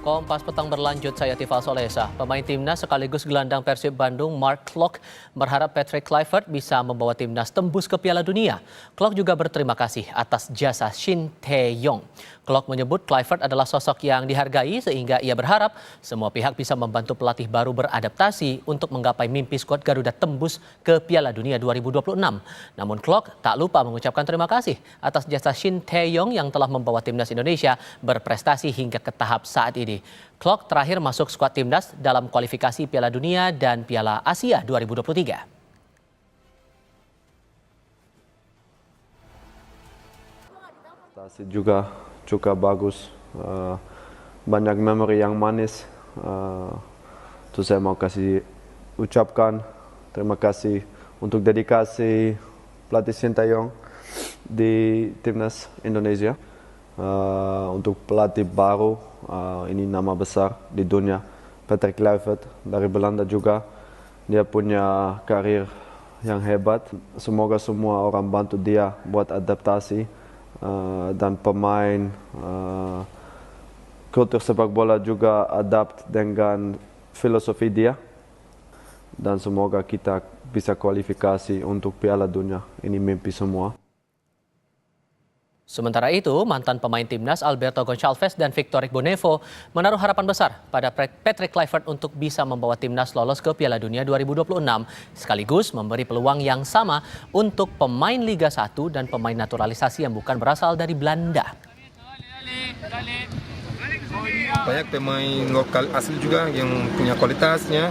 Kompas Petang berlanjut, saya Tifal Solesa. Pemain timnas sekaligus gelandang Persib Bandung Mark Klok berharap Patrick Kluivert bisa membawa timnas tembus ke Piala Dunia. Klok juga berterima kasih atas jasa Shin Tae-yong. Klok menyebut Kluivert adalah sosok yang dihargai sehingga ia berharap semua pihak bisa membantu pelatih baru beradaptasi untuk menggapai mimpi skuad Garuda tembus ke Piala Dunia 2026. Namun Klok tak lupa mengucapkan terima kasih atas jasa Shin Tae-yong yang telah membawa timnas Indonesia berprestasi hingga ke tahap saat ini. Klok terakhir masuk skuad timnas dalam kualifikasi Piala Dunia dan Piala Asia 2023. Juga cukup bagus, banyak memori yang manis. Terus saya mau ucapkan terima kasih untuk dedikasi pelatih Shin Tae-yong di timnas Indonesia. Untuk pelatih baru, ini nama besar di dunia, Patrick Kluivert dari Belanda juga. Dia punya karir yang hebat. Semoga semua orang bantu dia buat adaptasi dan pemain kultur sepak bola juga adapt dengan filosofi dia. Dan semoga kita bisa kualifikasi untuk Piala Dunia. Ini mimpi semua. Sementara itu, mantan pemain timnas Alberto Goncalves dan Victor Igbonevo menaruh harapan besar pada Patrick Kluivert untuk bisa membawa timnas lolos ke Piala Dunia 2026, sekaligus memberi peluang yang sama untuk pemain Liga 1 dan pemain naturalisasi yang bukan berasal dari Belanda. Banyak pemain lokal asli juga yang punya kualitasnya,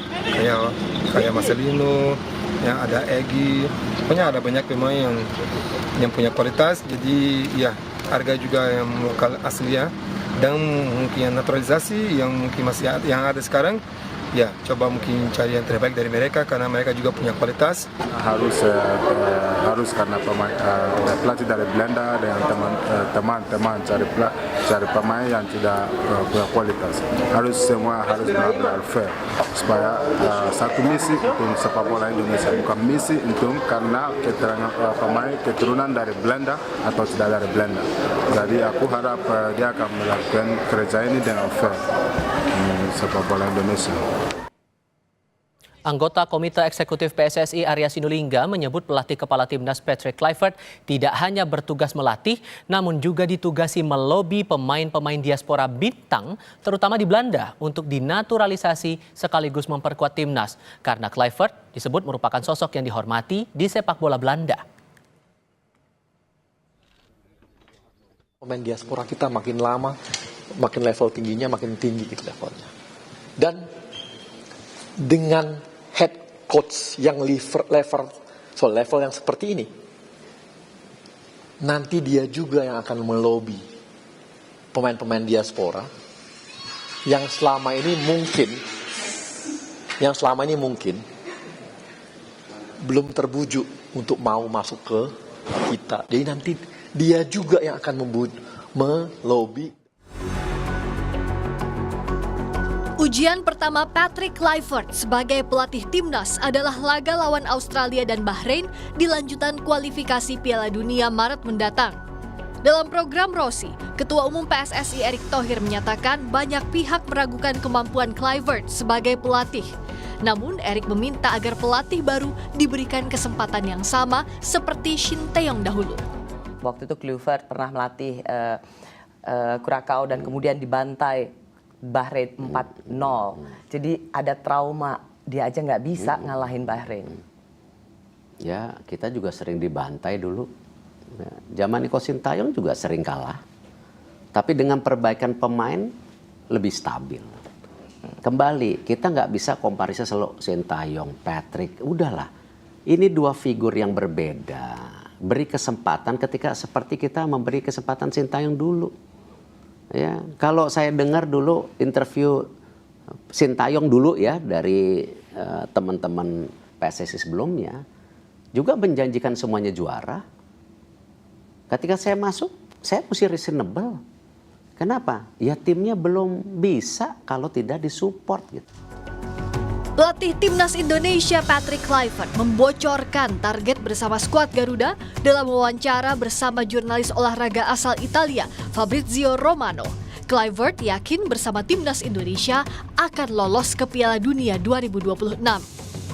kayak Marcelino, ya ada Egy, pokoknya ada banyak pemain yang punya kualitas. Jadi ya harga juga yang lokal asli ya, dan mungkin yang naturalisasi yang mungkin masih ada sekarang, ya coba mungkin cari yang terbaik dari mereka karena mereka juga punya kualitas. Harus karena pelatih dari Belanda dan teman-teman cari pemain yang tidak punya kualitas. Semua harus benar-benar fair supaya satu misi untuk sepak bola Indonesia, bukan misi untuk karena keterangan pemain keturunan dari Belanda atau tidak dari Belanda. Jadi aku harap dia akan melakukan kerja ini dengan fair sepak bola Indonesia. Anggota Komite Eksekutif PSSI Arya Sinulinga menyebut pelatih kepala timnas Patrick Kluivert tidak hanya bertugas melatih, namun juga ditugasi melobi pemain-pemain diaspora bintang, terutama di Belanda, untuk dinaturalisasi sekaligus memperkuat timnas. Karena Kluivert disebut merupakan sosok yang dihormati di sepak bola Belanda. Pemain diaspora kita makin lama, makin level tingginya, makin tinggi gitu levelnya. Dan dengan head coach yang level yang seperti ini, nanti dia juga yang akan melobi pemain-pemain diaspora yang selama ini mungkin belum terbujuk untuk mau masuk ke kita. Jadi nanti dia juga yang akan melobi. Ujian pertama Patrick Kluivert sebagai pelatih timnas adalah laga lawan Australia dan Bahrain di lanjutan kualifikasi Piala Dunia Maret mendatang. Dalam program Rossi, Ketua Umum PSSI Erick Thohir menyatakan banyak pihak meragukan kemampuan Kluivert sebagai pelatih. Namun Erick meminta agar pelatih baru diberikan kesempatan yang sama seperti Shin Tae-yong dahulu. Waktu itu Kluivert pernah melatih Curaçao dan kemudian dibantai Bahrain 4-0. Jadi ada trauma, dia aja nggak bisa ngalahin Bahrain. Ya, kita juga sering dibantai dulu. Zaman Nico Shin Tae-yong juga sering kalah. Tapi dengan perbaikan pemain lebih stabil. Kembali, kita nggak bisa komparisi selalu Shin Tae-yong, Patrick. Udahlah, ini dua figur yang berbeda. Beri kesempatan ketika seperti kita memberi kesempatan Shin Tae-yong dulu. Ya, kalau saya dengar dulu interview Shin Tae-yong dulu ya dari teman-teman PSSI sebelumnya juga menjanjikan semuanya juara. Ketika saya masuk, saya mesti reasonable. Kenapa? Ya timnya belum bisa kalau tidak disupport gitu. Pelatih timnas Indonesia Patrick Kluivert membocorkan target bersama skuad Garuda dalam wawancara bersama jurnalis olahraga asal Italia Fabrizio Romano. Kluivert yakin bersama timnas Indonesia akan lolos ke Piala Dunia 2026.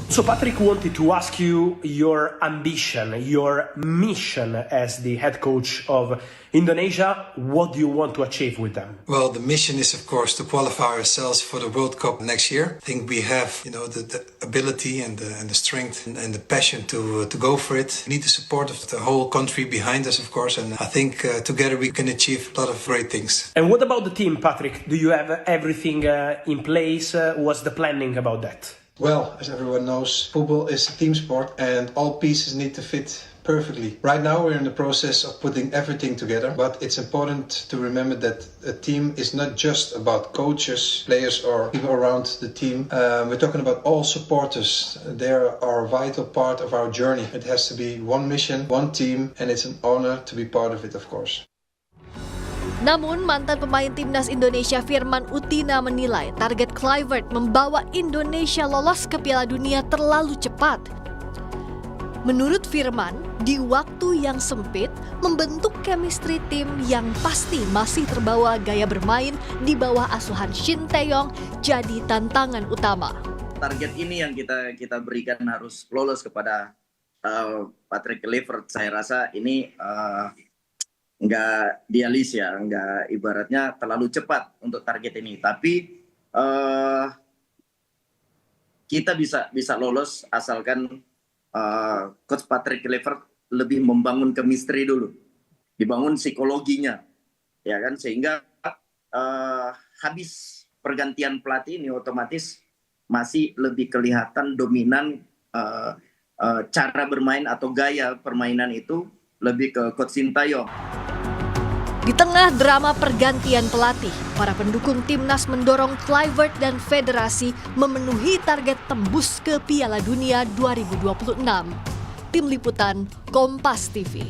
So Patrick wanted to ask you your ambition, your mission as the head coach of Indonesia. What do you want to achieve with them? Well, the mission is, of course, to qualify ourselves for the World Cup next year. I think we have, the ability and the strength and the passion to go for it. We need the support of the whole country behind us, of course, and I think together we can achieve a lot of great things. And what about the team, Patrick? Do you have everything in place? What's the planning about that? Well, as everyone knows, football is a team sport and all pieces need to fit perfectly. Right now we're in the process of putting everything together, but it's important to remember that a team is not just about coaches, players or people around the team. We're talking about all supporters. They are a vital part of our journey. It has to be one mission, one team, and it's an honor to be part of it, of course. Namun, mantan pemain timnas Indonesia Firman Utina menilai target Kluivert membawa Indonesia lolos ke Piala Dunia terlalu cepat. Menurut Firman, di waktu yang sempit, membentuk chemistry tim yang pasti masih terbawa gaya bermain di bawah asuhan Shin Tae-yong jadi tantangan utama. Target ini yang kita berikan harus lolos kepada Patrick Kluivert. Saya rasa ini nggak idealis ya, nggak ibaratnya terlalu cepat untuk target ini. Tapi kita bisa lolos asalkan Coach Patrick Kluivert lebih membangun chemistry dulu, dibangun psikologinya, ya kan, sehingga habis pergantian pelatih ini otomatis masih lebih kelihatan dominan cara bermain atau gaya permainan itu lebih ke Coach Shin Tae-yong. Di tengah drama pergantian pelatih, para pendukung timnas mendorong Kluivert dan federasi memenuhi target tembus ke Piala Dunia 2026. Tim Liputan, Kompas TV.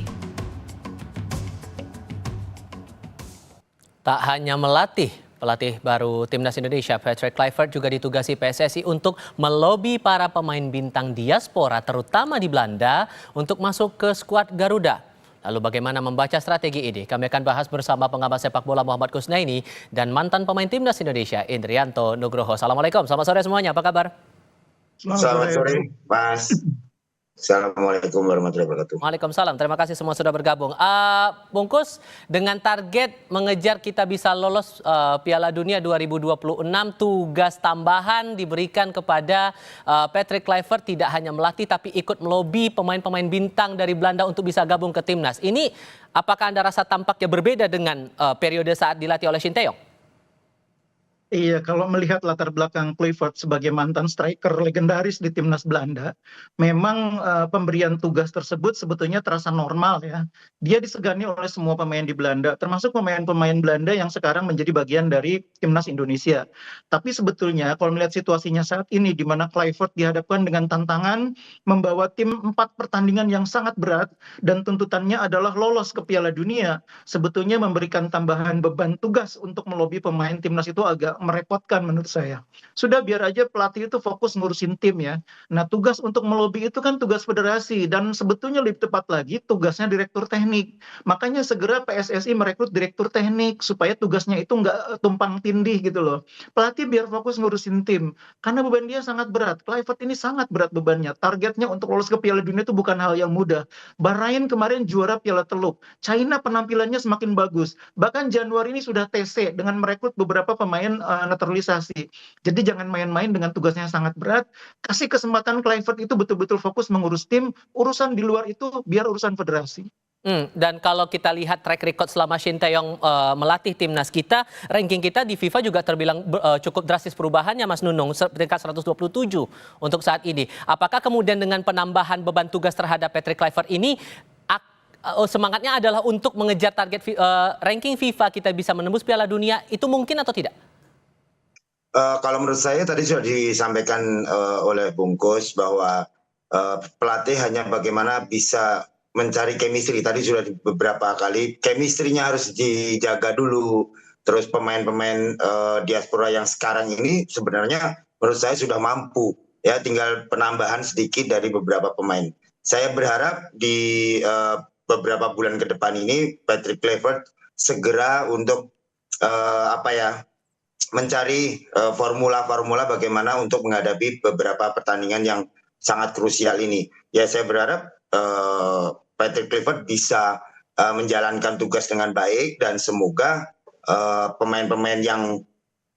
Tak hanya melatih, pelatih baru Timnas Indonesia Patrick Kluivert juga ditugasi PSSI untuk melobi para pemain bintang diaspora terutama di Belanda untuk masuk ke skuad Garuda. Lalu bagaimana membaca strategi ini? Kami akan bahas bersama pengamat sepak bola Muhammad Kusnaini dan mantan pemain Timnas Indonesia Indrianto Nugroho. Assalamualaikum, selamat sore semuanya, apa kabar? Selamat sore, Mas. Assalamualaikum warahmatullahi wabarakatuh. Waalaikumsalam, terima kasih semua sudah bergabung. Bungkus, dengan target mengejar kita bisa lolos Piala Dunia 2026, tugas tambahan diberikan kepada Patrick Kluivert, tidak hanya melatih tapi ikut melobi pemain-pemain bintang dari Belanda untuk bisa gabung ke timnas. Ini apakah Anda rasa tampaknya berbeda dengan periode saat dilatih oleh Shin Tae-yong? Iya, kalau melihat latar belakang Kluivert sebagai mantan striker legendaris di timnas Belanda, memang pemberian tugas tersebut sebetulnya terasa normal ya. Dia disegani oleh semua pemain di Belanda, termasuk pemain-pemain Belanda yang sekarang menjadi bagian dari timnas Indonesia. Tapi sebetulnya kalau melihat situasinya saat ini, di mana Kluivert dihadapkan dengan tantangan membawa tim 4 pertandingan yang sangat berat dan tuntutannya adalah lolos ke Piala Dunia, sebetulnya memberikan tambahan beban tugas untuk melobi pemain timnas itu agak merepotkan menurut saya. Sudah biar aja pelatih itu fokus ngurusin tim ya. Nah, tugas untuk melobi itu kan tugas federasi dan sebetulnya lebih tepat lagi tugasnya direktur teknik. Makanya segera PSSI merekrut direktur teknik supaya tugasnya itu nggak tumpang tindih gitu loh. Pelatih biar fokus ngurusin tim karena beban dia sangat berat. Kluivert ini sangat berat bebannya. Targetnya untuk lolos ke Piala Dunia itu bukan hal yang mudah. Bahrain kemarin juara Piala Teluk. China penampilannya semakin bagus. Bahkan Januari ini sudah TC dengan merekrut beberapa pemain naturalisasi. Jadi jangan main-main dengan tugasnya yang sangat berat. Kasih kesempatan Kluivert itu betul-betul fokus mengurus tim. Urusan di luar itu biar urusan federasi. Dan kalau kita lihat track record selama Shin Tae-yong melatih timnas kita, ranking kita di FIFA juga terbilang cukup drastis perubahannya, Mas Nunung, peringkat 127 untuk saat ini. Apakah kemudian dengan penambahan beban tugas terhadap Patrick Kluivert ini semangatnya adalah untuk mengejar target ranking FIFA kita bisa menembus Piala Dunia, itu mungkin atau tidak? Kalau menurut saya tadi sudah disampaikan oleh Bungkus bahwa pelatih hanya bagaimana bisa mencari chemistry. Tadi sudah beberapa kali chemistry-nya harus dijaga dulu. Terus pemain-pemain diaspora yang sekarang ini sebenarnya menurut saya sudah mampu ya, tinggal penambahan sedikit dari beberapa pemain. Saya berharap di beberapa bulan ke depan ini Patrick Kluivert segera untuk apa ya, mencari formula-formula bagaimana untuk menghadapi beberapa pertandingan yang sangat krusial ini. Ya saya berharap Patrick Kluivert bisa menjalankan tugas dengan baik dan semoga pemain-pemain yang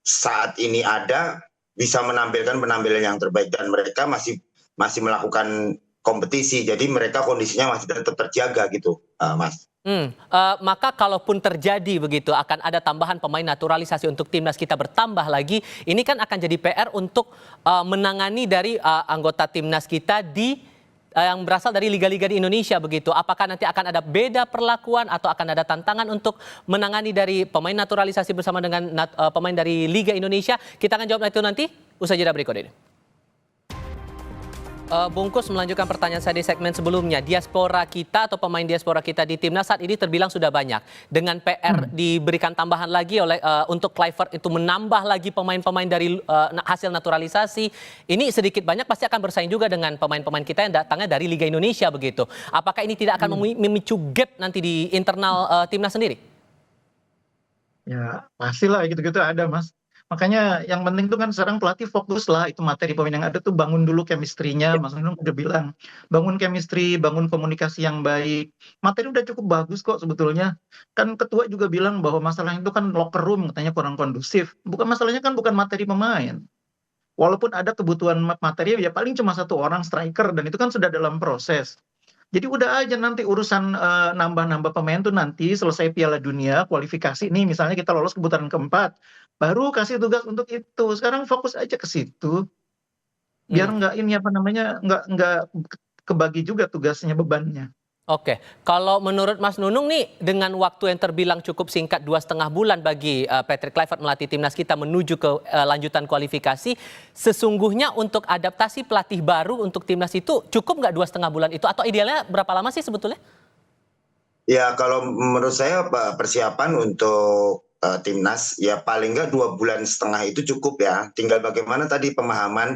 saat ini ada bisa menampilkan penampilan yang terbaik dan mereka masih melakukan kompetisi, jadi mereka kondisinya masih tetap terjaga gitu, Mas. Maka kalaupun terjadi begitu akan ada tambahan pemain naturalisasi untuk timnas kita bertambah lagi, ini kan akan jadi PR untuk menangani dari anggota timnas kita yang berasal dari liga-liga di Indonesia begitu. Apakah nanti akan ada beda perlakuan atau akan ada tantangan untuk menangani dari pemain naturalisasi bersama dengan pemain dari Liga Indonesia? Kita akan jawab itu nanti usai jeda berikut ini. Bungkus melanjutkan pertanyaan saya di segmen sebelumnya. Diaspora kita atau pemain diaspora kita di timnas saat ini terbilang sudah banyak. Dengan PR diberikan tambahan lagi oleh untuk Kluivert itu menambah lagi pemain-pemain dari hasil naturalisasi. Ini sedikit banyak pasti akan bersaing juga dengan pemain-pemain kita yang datangnya dari Liga Indonesia begitu. Apakah ini tidak akan memicu gap nanti di internal timnas sendiri? Ya pastilah gitu-gitu ada, Mas. Makanya yang penting tuh kan sekarang pelatih fokus lah itu materi pemain yang ada tuh bangun dulu chemistry-nya. Mas Nunung udah bilang bangun chemistry, bangun komunikasi yang baik. Materi udah cukup bagus kok sebetulnya. Kan ketua juga bilang bahwa masalah itu kan locker room katanya kurang kondusif. Masalahnya kan bukan materi pemain. Walaupun ada kebutuhan materi ya paling cuma 1 orang striker dan itu kan sudah dalam proses. Jadi udah aja nanti urusan nambah-nambah pemain tuh nanti selesai Piala Dunia kualifikasi nih misalnya kita lolos ke putaran keempat baru kasih tugas untuk itu. Sekarang fokus aja ke situ biar nggak ini apa namanya nggak kebagi juga tugasnya bebannya. Oke, kalau menurut Mas Nunung nih dengan waktu yang terbilang cukup singkat 2,5 bulan bagi Patrick Kluivert melatih timnas kita menuju ke lanjutan kualifikasi, sesungguhnya untuk adaptasi pelatih baru untuk timnas itu cukup nggak 2,5 bulan itu atau idealnya berapa lama sih sebetulnya? Ya kalau menurut saya persiapan untuk timnas ya paling nggak 2,5 bulan itu cukup ya. Tinggal bagaimana tadi pemahaman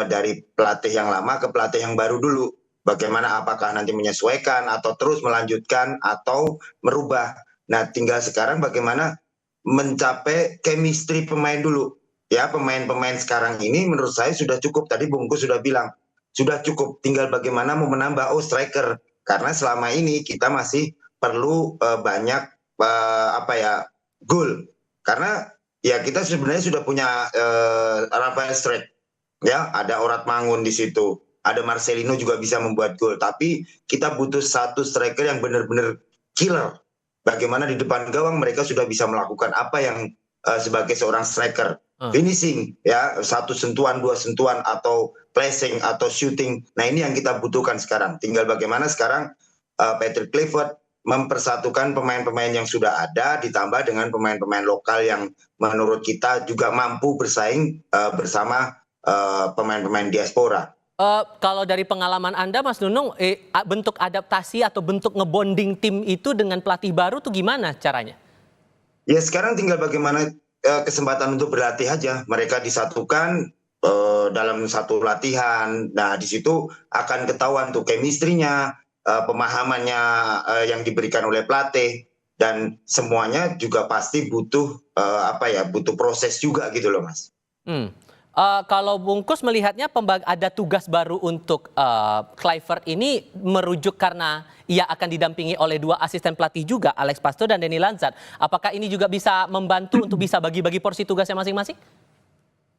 dari pelatih yang lama ke pelatih yang baru dulu. Bagaimana apakah nanti menyesuaikan atau terus melanjutkan atau merubah. Nah tinggal sekarang bagaimana mencapai chemistry pemain dulu. Ya pemain-pemain sekarang ini menurut saya sudah cukup. Tadi Bungkus sudah bilang sudah cukup. Tinggal bagaimana mau menambah striker. Karena selama ini kita masih perlu banyak gol. Karena ya kita sebenarnya sudah punya Rafael Strijk. Ya ada Orat Mangun di situ. Ada Marcelino juga bisa membuat gol, tapi kita butuh 1 striker yang benar-benar killer. Bagaimana di depan gawang mereka sudah bisa melakukan apa yang sebagai seorang striker, finishing, ya 1 sentuhan, 2 sentuhan, atau placing, atau shooting. Nah ini yang kita butuhkan sekarang. Tinggal bagaimana sekarang Patrick Kluivert mempersatukan pemain-pemain yang sudah ada, ditambah dengan pemain-pemain lokal yang menurut kita juga mampu bersaing bersama pemain-pemain diaspora. Kalau dari pengalaman Anda, Mas Nunung, bentuk adaptasi atau bentuk ngebonding tim itu dengan pelatih baru tuh gimana caranya? Ya sekarang tinggal bagaimana kesempatan untuk berlatih aja. Mereka disatukan dalam satu latihan. Nah di situ akan ketahuan tuh chemistry-nya, pemahamannya yang diberikan oleh pelatih. Dan semuanya juga pasti butuh butuh proses juga gitu loh Mas. Kalau Bungkus melihatnya ada tugas baru untuk Kluivert ini merujuk karena ia akan didampingi oleh 2 asisten pelatih juga, Alex Pastoor dan Denny Lansat. Apakah ini juga bisa membantu untuk bisa bagi-bagi porsi tugasnya masing-masing?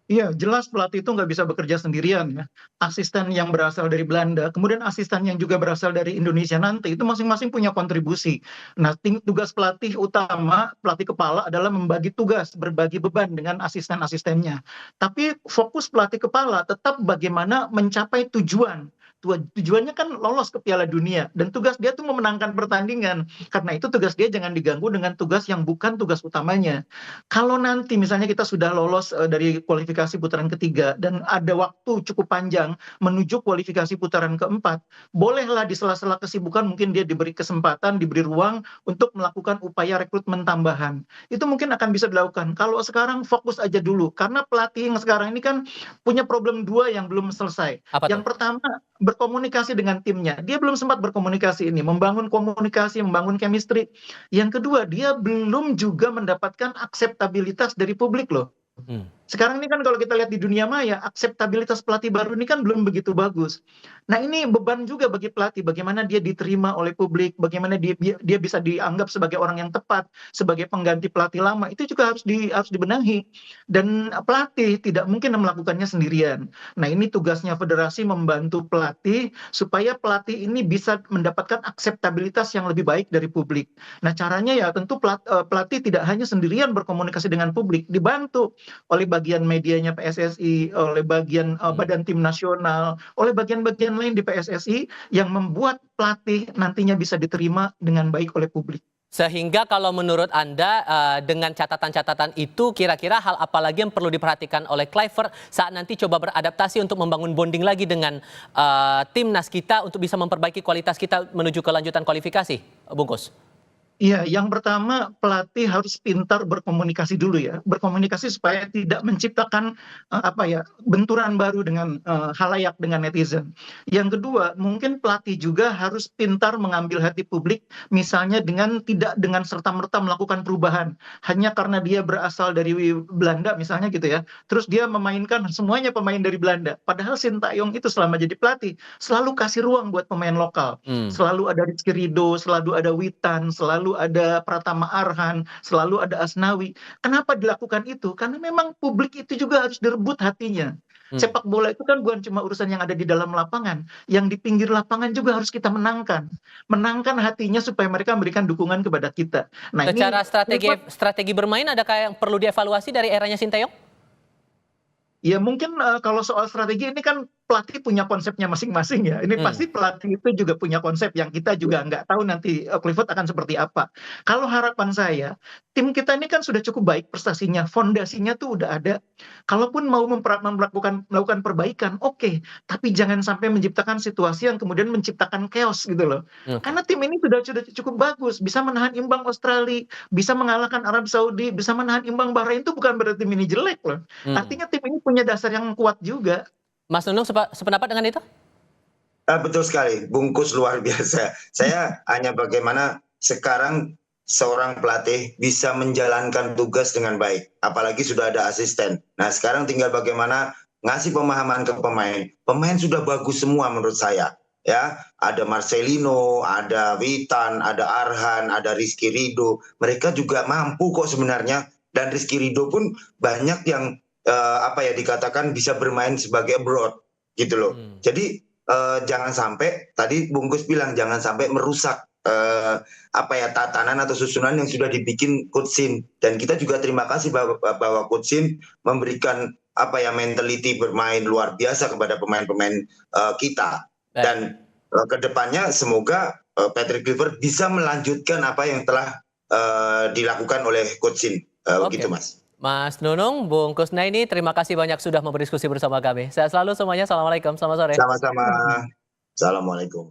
Iya, jelas pelatih itu nggak bisa bekerja sendirian ya. Asisten yang berasal dari Belanda, kemudian asisten yang juga berasal dari Indonesia nanti, itu masing-masing punya kontribusi. Nah, tugas pelatih utama, pelatih kepala adalah membagi tugas, berbagi beban dengan asisten-asistennya. Tapi fokus pelatih kepala tetap bagaimana mencapai tujuan. Tujuannya kan lolos ke Piala Dunia dan tugas dia tuh memenangkan pertandingan. Karena itu tugas dia jangan diganggu dengan tugas yang bukan tugas utamanya. Kalau nanti misalnya kita sudah lolos dari kualifikasi putaran ketiga dan ada waktu cukup panjang menuju kualifikasi putaran keempat, bolehlah di sela-sela kesibukan mungkin dia diberi kesempatan, diberi ruang untuk melakukan upaya rekrutmen tambahan. Itu mungkin akan bisa dilakukan. Kalau sekarang fokus aja dulu karena pelatih yang sekarang ini kan punya problem 2 yang belum selesai. Yang pertama berkomunikasi dengan timnya. Dia belum sempat berkomunikasi ini, membangun komunikasi, membangun chemistry. Yang kedua, dia belum juga mendapatkan akseptabilitas dari publik loh. Sekarang ini kan kalau kita lihat di dunia maya, akseptabilitas pelatih baru ini kan belum begitu bagus. Nah ini beban juga bagi pelatih, bagaimana dia diterima oleh publik, bagaimana dia bisa dianggap sebagai orang yang tepat, sebagai pengganti pelatih lama, itu juga harus dibenahi. Dan pelatih tidak mungkin melakukannya sendirian. Nah ini tugasnya federasi membantu pelatih, supaya pelatih ini bisa mendapatkan akseptabilitas yang lebih baik dari publik. Nah caranya ya tentu pelatih tidak hanya sendirian berkomunikasi dengan publik, dibantu oleh bagian medianya PSSI, oleh bagian badan tim nasional, oleh bagian-bagian lain di PSSI yang membuat pelatih nantinya bisa diterima dengan baik oleh publik. Sehingga kalau menurut Anda dengan catatan-catatan itu kira-kira hal apa lagi yang perlu diperhatikan oleh Kluivert saat nanti coba beradaptasi untuk membangun bonding lagi dengan timnas kita untuk bisa memperbaiki kualitas kita menuju ke lanjutan kualifikasi, Bungkus? Iya, yang pertama pelatih harus pintar berkomunikasi dulu ya, berkomunikasi supaya tidak menciptakan benturan baru dengan khalayak, dengan netizen. Yang kedua, mungkin pelatih juga harus pintar mengambil hati publik, misalnya tidak dengan serta-merta melakukan perubahan, hanya karena dia berasal dari Belanda misalnya gitu ya, terus dia memainkan semuanya pemain dari Belanda. Padahal Sintayong itu selama jadi pelatih selalu kasih ruang buat pemain lokal, selalu ada Rizky Ridho, selalu ada Witan, selalu ada Pratama Arhan, selalu ada Asnawi. Kenapa dilakukan itu? Karena memang publik itu juga harus direbut hatinya. Sepak bola itu kan bukan cuma urusan yang ada di dalam lapangan, yang di pinggir lapangan juga harus kita menangkan. Menangkan hatinya supaya mereka memberikan dukungan kepada kita. Nah, secara strategi bermain adakah yang perlu dievaluasi dari eranya Sintayong? Ya mungkin kalau soal strategi ini kan pelatih punya konsepnya masing-masing ya. Ini pasti pelatih itu juga punya konsep yang kita juga nggak tahu nanti Kluivert akan seperti apa. Kalau harapan saya, tim kita ini kan sudah cukup baik prestasinya, fondasinya tuh udah ada. Kalaupun mau melakukan perbaikan, oke. Tapi jangan sampai menciptakan situasi yang kemudian menciptakan chaos gitu loh. Karena tim ini sudah cukup bagus, bisa menahan imbang Australia, bisa mengalahkan Arab Saudi, bisa menahan imbang Bahrain, itu bukan berarti tim ini jelek loh. Artinya tim ini punya dasar yang kuat juga. Mas Nunung sependapat dengan itu? Betul sekali, Bungkus luar biasa. Saya hanya bagaimana sekarang seorang pelatih bisa menjalankan tugas dengan baik, apalagi sudah ada asisten. Nah sekarang tinggal bagaimana ngasih pemahaman ke pemain. Pemain sudah bagus semua menurut saya. Ya, ada Marcelino, ada Witan, ada Arhan, ada Rizky Ridho. Mereka juga mampu kok sebenarnya. Dan Rizky Ridho pun banyak yang dikatakan bisa bermain sebagai abroad gitu loh. Jadi jangan sampai tadi Bungkus bilang jangan sampai merusak tatanan atau susunan yang sudah dibikin Coach Shin. Dan kita juga terima kasih bahwa Coach Shin memberikan mentality bermain luar biasa kepada pemain-pemain kita. Dan kedepannya semoga Patrick Kluivert bisa melanjutkan apa yang telah dilakukan oleh Coach Shin. Begitu Mas. Mas Nunung, Bung Kusnaini, terima kasih banyak sudah berdiskusi bersama kami. Sehat selalu semuanya. Assalamualaikum. Selamat sore. Sama-sama. Assalamualaikum.